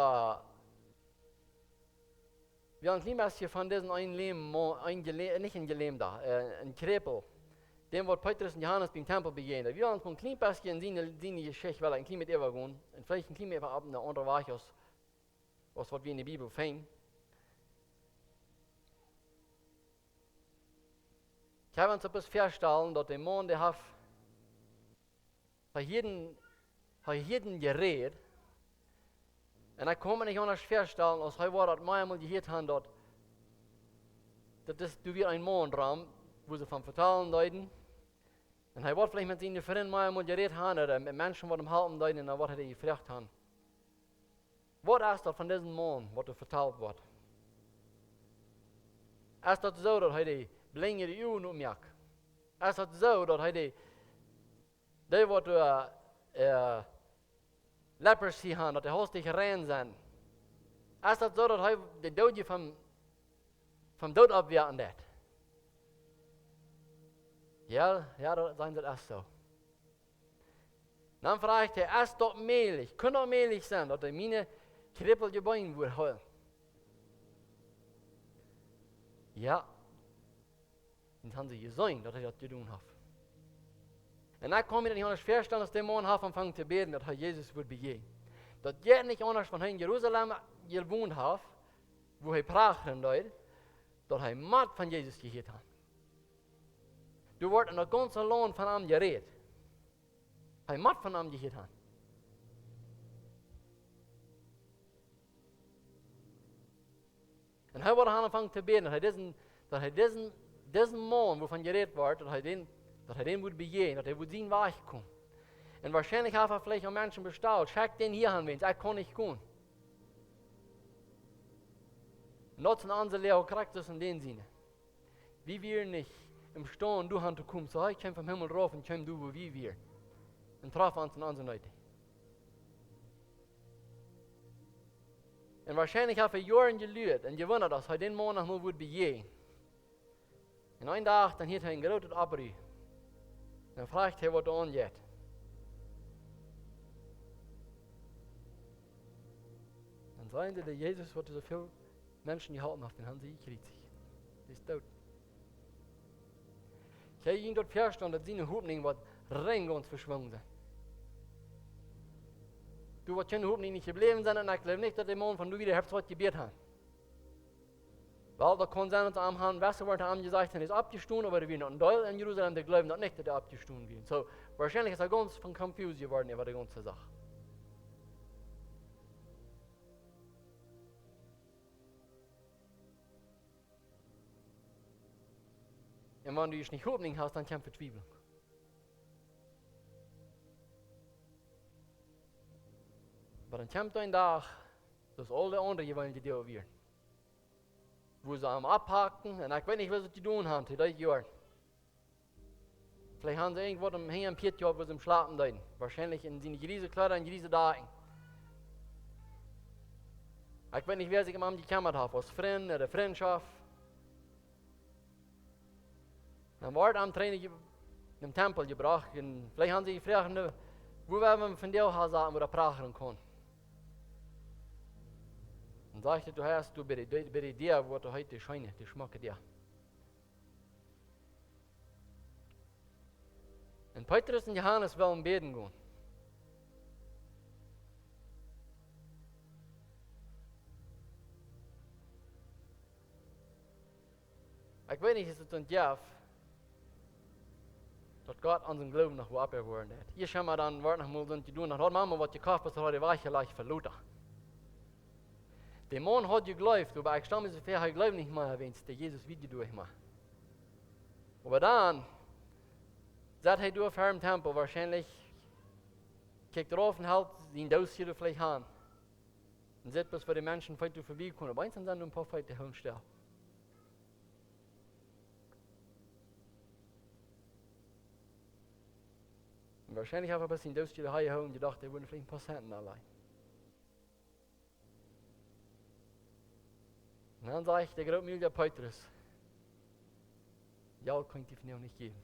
Speaker 3: haben ein klein bisschen von diesem nicht ein Gelähmter, ein Krepel, dem wird Petrus und Johannes beim Tempel begegnet. Wir haben ein klein bisschen in seine Geschichte, weil ein klein mit übergehen, und vielleicht ein klein bisschen ab eine andere Wahrheit, was wir in der Bibel finden. Ich habe uns etwas feststellen, dass der Mann, der hat bei jedem Gerät, en ik kon me niet anders feststellen, als hij wordt dat mij eenmaal gehört haben, dat is weer een maandram, wo ze van vertalen deuten. En hij wordt vielleicht met zijn vrienden mij eenmaal geredet haben, oder met mensen wat hem helpen deuten, en dan wordt hij gevraagd haben. Wat is dat van deze man, wat er verteld wordt? Is dat zo dat hij die blinge de uwen opmerkt? Is dat zo dat hij die wordt leprosy gaan, dat de hostig rein zijn. Is dat zo dat hij de doodje van dood afwerken deed? Ja, dat zijn dat echt zo. Dan vraagt hij, is dat mogelijk? Kan dat mogelijk zijn dat hij mijn krippelje been wordt houden? Ja. En dan ze gezien dat hij dat te doen heeft. En dan kom je niet anders verstellen als de man heeft aanvangen te beden dat hij Jezus wordt begegnen. Dat jij niet anders van hij in Jeruzalem gewoond heeft, wo hij praten deed, dat hij maat van Jezus gegeven heeft. Du wordt in het ganze land van hem gereed. Hij maat van hem gegeven heeft. En hij wordt aanvangen te beden dat hij deze man waarvan gereed wordt, dat hij den moet begegnen, dat hij moet zien waar ik kom. En waarschijnlijk heeft hij vielleicht auch mensen besteld, check den hier aan, ik kon niet komen. En dat zijn onze Leo-karakters in den Sinne. Wie wir nicht im Stehen du han zu kommen, so ich komme vom Himmel rauf und komm du, wo wir. Und traf uns in unsere Leute. En waarschijnlijk heeft hij jaren geleerd en gewundert, als hij den man nog mal wordt begegnen. En een dag, dan heeft hij een grote opbruch. Dan vraagt hij wat er aangeht. Dan sagen sie, der Jesus wird so viele Menschen gehalten auf den Hand, sie kriegt sich. Der ist tot. Ich habe ihn dort verstanden, dass seine Hopninj was rein ganz verschwungen sind. Du wirst keine Hopninj nicht geblieben sein, und ich glaube nicht, dass der Mann von du wieder hast was gebetet hat. Weil da kann sein, dass am Herrn Wasser wird am gesagt, er ist abgestoßen, aber wir noch in Deutschland in Jerusalem, die glauben nicht, dass er abgestoßen wird. So, wahrscheinlich ist er ganz von confused geworden über die ganze Sache. Und wenn du es nicht Hopninj hast, dann kommt Verzweiflung. Maar dan komt een dag, dus alle anderen wollen die deel weer. Wo sie am abhaken, und ich weiß nicht, was sie tun haben, die das Jahr. Vielleicht haben sie irgendwo am Hängen Piet gehabt, wo sie im Schlafen da. Wahrscheinlich in seine Griesekleider und Griesedagen. Ich weiß nicht, wer sich am gekümmert hat, aus Freund oder Freundschaft. Dann wurde am Training im Tempel gebracht, und vielleicht haben sie gefragt, wo wir von dir sagen, wo der prachen kann. Und sagte, du hast, du bei dir, wo du heute scheine, die schmecke dir. Und Petrus und Johannes wollen beten gehen. Ich weiß nicht, ist es ein Jahr, dass Gott unseren Glauben noch abgeworden hat. Hier schauen wir dann, was noch mal zu tun, hat Mama, was gekauft hast, hat die Weiche leicht verloren. Der Mann hat geglaubt, aber ich stamme so viel, ich glaube nicht mehr, wenn es der Jesus wieder durchmacht. Aber dann, seit er durch im Tempel, wahrscheinlich, kijkt drauf und hält den Dossier vielleicht an. Und sieht, was für die Menschen vielleicht vorbeikommen. Aber eins sind dann ein paar Leute hinstellen. Und wahrscheinlich habe ich ein bisschen Dossier daheim und gedacht, er würden vielleicht ein paar Centen allein. Und dann sage ich, der großmütige Petrus, ja, könnt ihr von ihm nicht geben.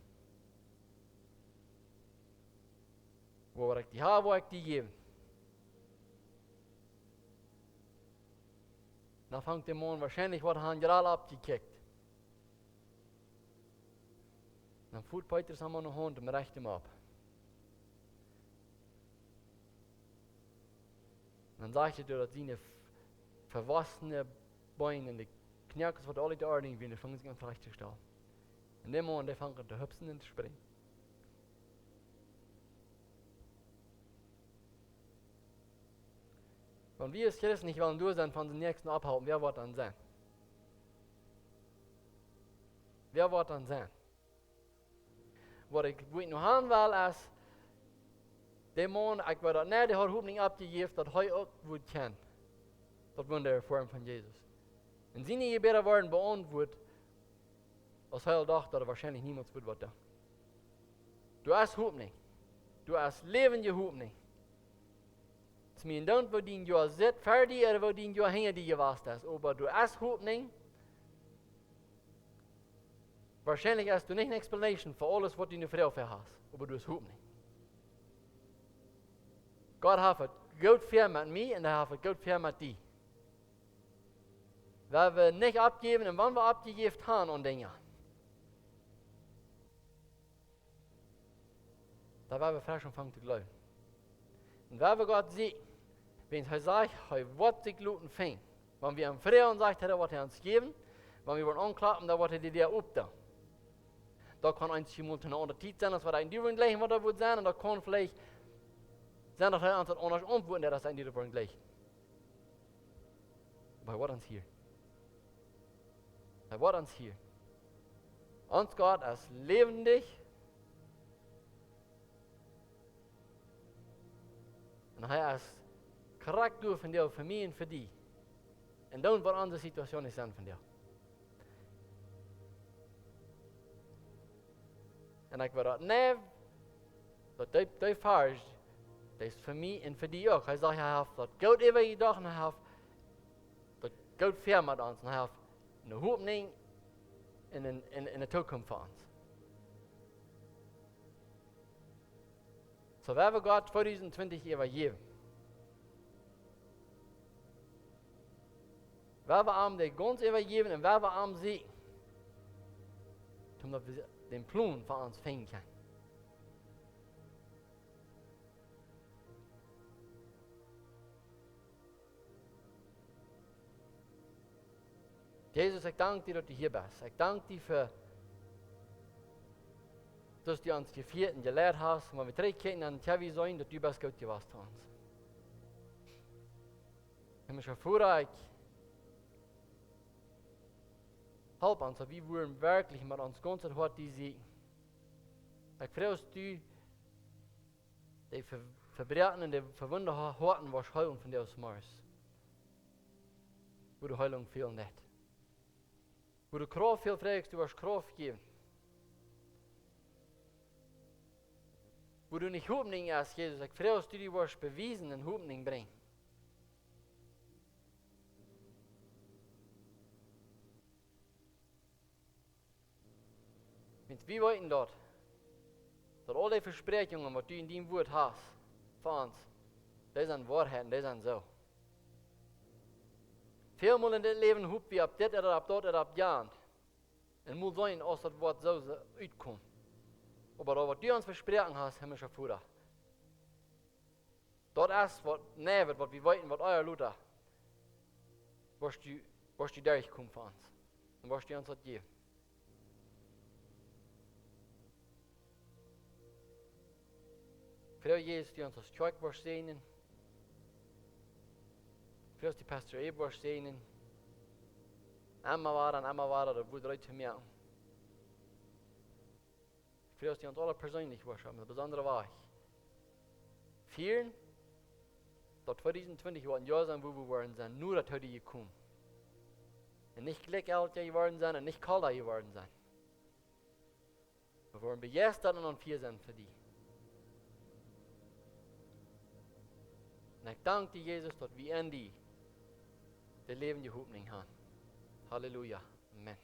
Speaker 3: Wo ich die habe, wo ich die gebe. Dann fängt der Mann wahrscheinlich, was er gerade abgekickt. Dann fuhrt Petrus an meine Hand und reicht ihm ab. Dann sagte er, dass seine verwassene Beine, die Knackers, was alle da ordentlich sind, fangen sich an recht zu stellen. Und der Mann, der fängt an zu hüpfen und zu springen. Wenn wir als Christen nicht wollen durch sein von den Nächsten abhalten, wer wird dann sein? Wer wird dann sein? Was ich noch haben will, ist, der Mann, ich werde nicht, der hat Hopninj abgegeben, dass er auch gut kennt. Das war der Form von Jesus. Und seine Gebete werden beantwortet, als er dachte, dass er wahrscheinlich niemals wird was da. Du hast Hopninj. Du hast Läwenji Hopninj. Es ist mir nicht, wo die Jahr sitzt, fertig, oder wo die Jahr hängen, die gewasst ist. Aber du hast Hopninj. Wahrscheinlich hast du nicht eine Explanation für alles, was du in der Frau hast. Aber du hast Hopninj. Gott hat es gut fair mit mir und er hat es gut fair mit dir. Weil wir nicht abgeben und wann wir abgegeben haben und Dinge. Da werden wir frisch anfangen zu glauben. Und wenn wir Gott sehen, wenn er sagt, er wird sich luten fängt, wenn wir ihm Frieden sagt, er wird er uns geben, wenn wir ihn anklappen, dann wird er dir abda. Da kann ein Simultan eine andere Zeit sein, das wird ein Düren gleich, was er wird sein, und da kann vielleicht sein, dass er uns anders antworten, der das ein Düren gleich. Aber er wird uns hier. Er wird uns hier. Uns Gott ist lebendig. Und er ist Charakter von dir, für mich und für dich. Und dann wird unsere Situation nicht sein von dir. Und ich werde nicht, dass die falsch, das ist für mich und für dich auch. Er sagt, er hat das Geld über jedoch, und er hat das Geld fair mit uns, und er hat eine Hopninj in der Zukunft für uns. So werden wir Gott 2020 übergeben. Werden wir ihm die ganz übergeben und werden wir ihm sehen, damit wir den Plan für uns finden können. Jesus, ich danke dir, dass du hier bist. Ich danke dir für, dass du uns geführt und gelehrt hast. Und wenn wir zurückkehren an Tjavi sein, dass du bist gut gewesen zu uns. Ich mich erfreue, help uns, wie wir wirklich mit uns ganz hart die sehen. Ich freue, dass du die Verbrechen und die verwundete Horten was Heilung von dir aus Mars. Wo du Heilung fehlen nicht. Wo du Kraft viel fragst, du wirst Kraft geben. Wo du nicht Hopninj hast, Jesus, ich frage, dass du die wirst bewiesen und Hopninj bringen. Wenn wir wollten dort, dass alle die Versprechungen, was du in deinem Wort hast, für uns, das sind Wahrheiten, das sind so. Vielmal in das Leben hopen wir ab dit oder ab dort oder ab jahend. En moet zijn als dat wat zo uitkomt. Maar dat wat du ons versprochen hast, himmlischer Vater. Dat is wat nevet, wat we weten, wat euer Luther. Was du durchkommen für uns. Und was du uns hat geben. Frau Jesus, die uns als Kirche was sehen. Frau die Pastor Ebe was sehen. Einmal war, das wurde Leute mehr. Frau die uns alle persönlich was haben, das besondere war ich. Vielen, dat 2020 war ein Jahr sein, wo wir waren sein, nur das heute gekommen. Und nicht Glück geworden sein und nicht kalt geworden sein. Wir waren begeistert und vier sind für die. Und ich danke dir, Jesus, dass wir in die Leben die Hopninj haben. Halleluja. Amen.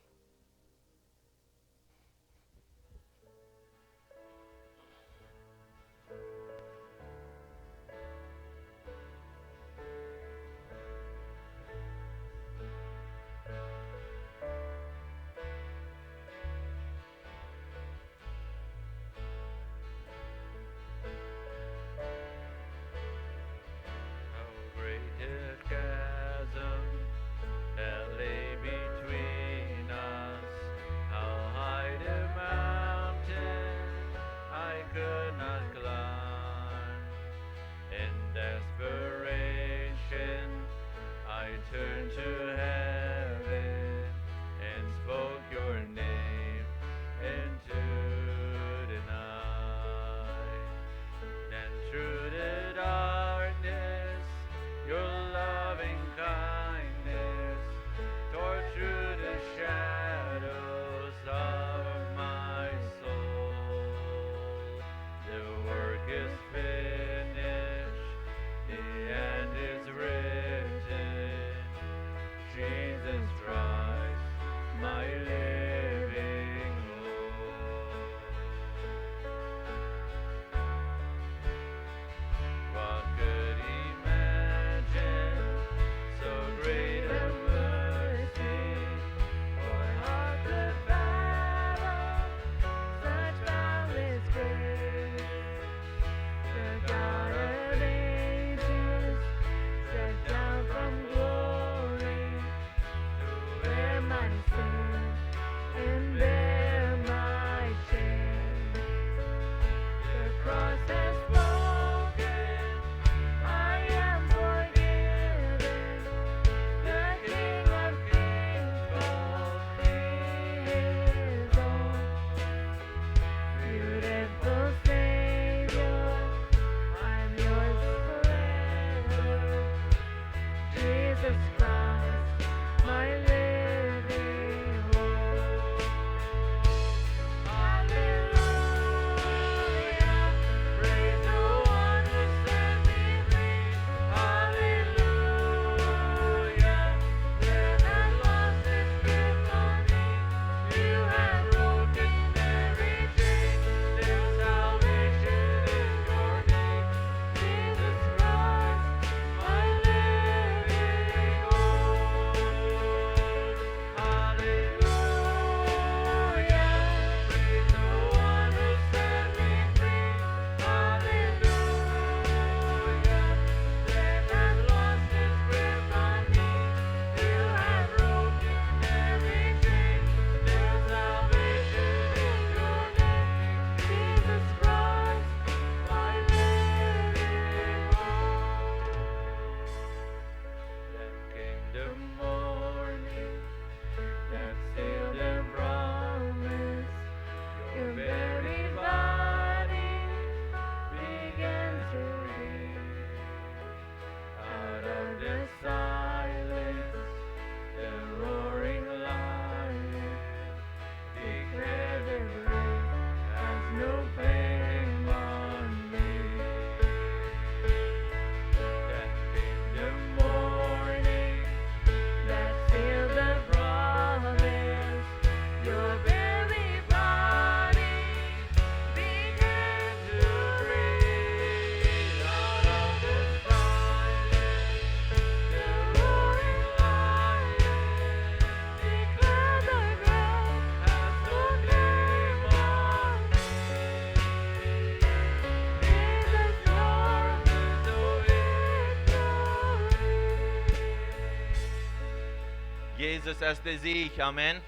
Speaker 1: Jesus ist der Sieg. Amen.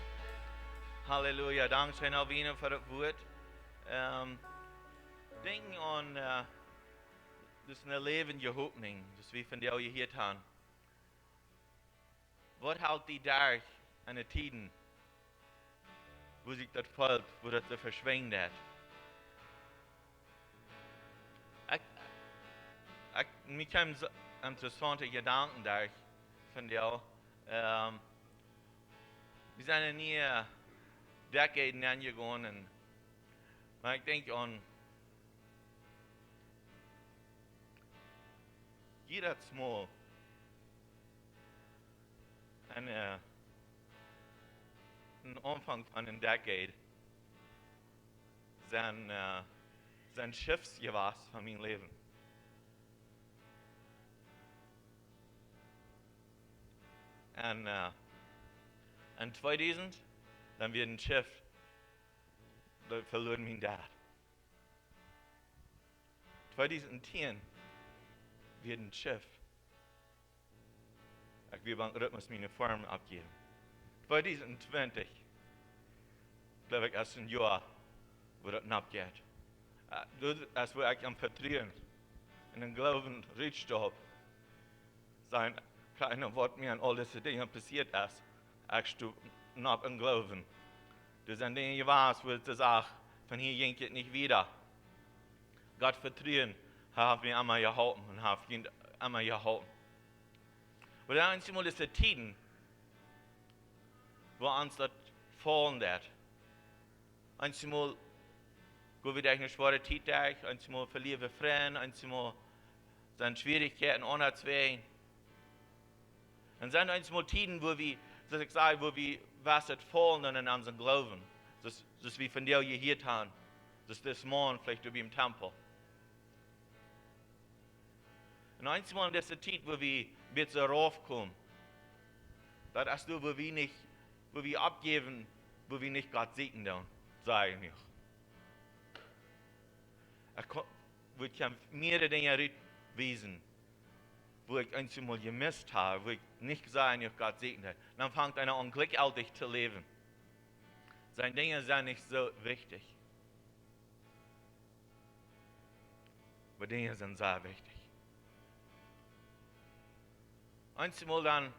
Speaker 1: Halleluja. Dankeschön, Alvino, für das Wort. Denken an das Läwenji Hopninj, das wir von dir gehört haben. Was hält die Tag an den Tiden, wo sich das Volk, wo das so verschwindet? Mir kamen so interessante Gedanken da von dir. Wir sind ja nie Decades angegangen. Und ich denke an jeder Mal an Anfang von einem Decade sein Schiffsgewas von meinem Leben. Und 2000, dann wird ein Schiff, da verloren mein Dad. 2010 wird ein Schiff, ich will Rhythmus meine Form abgeben. 2020, glaube ich, ist ein Jahr, wo das abgeht. Das wo ich am Vertrauen in den Glauben recht habe, sein kleiner Wort mir an all diese Dinge passiert ist, ich du noch im Glauben. Das sind Dinge, die was, wo du sagst, von hier ging es nicht wieder. Gott vertrauen, hat mir einmal geholfen und hat ihn einmal geholfen. Aber dann einmal diese Tiden, wo uns das fallen wird. Einmal wo wir eine schwere Zeit haben, einmal verlieren wir Freunde, einmal sind Schwierigkeiten unerzwungen. Und dann einmal Tiden, wo wir, dass ich sage, wo wir was fallen in unseren Glauben. Das wir von dir gehört haben. Das Morgen vielleicht über im Tempel. Und einmal in dieser Zeit, wo wir bitte raufkommen, das ist wo wir abgeben, wo wir nicht Gott segnen, sage ich nicht. Ich kann mehrere Dinge wissen, wo ich einmal gemisst habe, wo ich nicht sagen, ich Gott segne. Dann fängt einer an, glücklich zu leben. Seine Dinge sind nicht so wichtig. Aber Dinge sind sehr wichtig. Einmal dann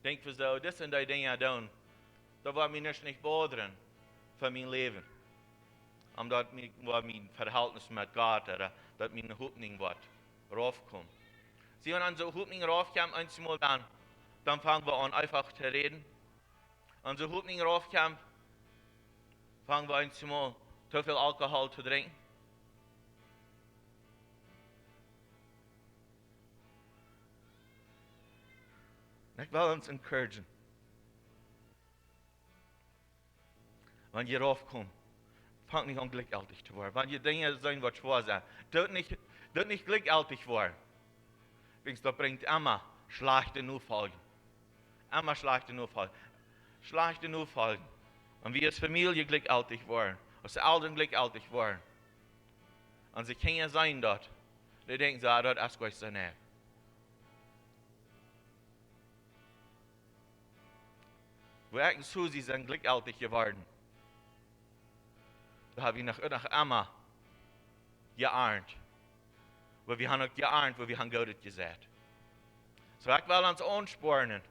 Speaker 1: denken wir so, das sind die Dinge da, da war mir nicht bodern für mein Leben. Und dort war mein Verhältnis mit Gott, oder dort mein Hopninj wird raufkommen. Sie und an so Hopninj raufkommen, einmal dann fangen wir an einfach zu reden. Und so Hopninj raufkommen, fangen wir einmal zu viel Alkohol zu trinken. Ich will uns encouragen. Wenn ihr raufkommt, fangt nicht an glücklich zu werden. Wenn ihr Dinge sein, was schwer sind, dort nicht glücklich werden. Das bringt immer schlechte Nachfolgen. Immer schlechte Nachfolgen. Schlechte Nachfolgen. Und wir als Familie glücklich werden, als Eltern glücklich werden. Und sie können sein dort. Die denken, dort ist was so nicht. Wo ich und Susi sind glücklich geworden. Da habe ich noch einmal geahnt. Wo wir haben auch geahnt, wo wir haben Gott gesagt. So ich will uns anspornen,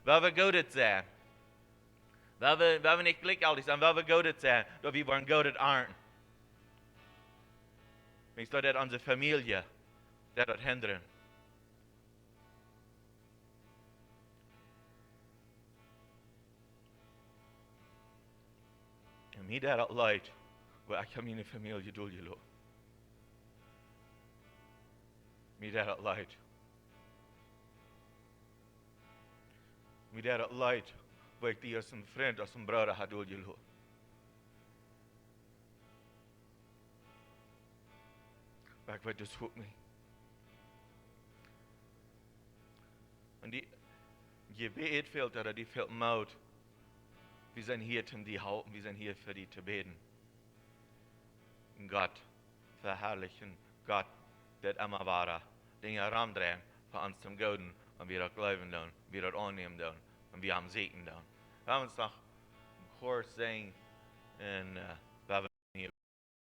Speaker 1: weil wir Gott sehen. Weil wir nicht glücklich sind, weil wir Gott sehen, dass wir wollen Gott ahnen. Ich glaube, dass unsere Familie das hindern. Und mir das leid, weil ich meine Familie durchgelassen. Mir das leid. Mir das leid, weil ich die als ein Freund, als ein Bruder hat durchgelassen. Aber ich weiß, das tut nicht. Und die Gebet fehlt oder die fehlt Mut. Wir sind hier, um die halten, wir sind hier für die zu beten. Und Gott verherrlichen, Gott, der immer war, Dinge herandrehen für uns zum Guten und wir das Glauben tun, wir das annehmen tun und wir haben Segen tun. Wir haben uns noch Chor singen in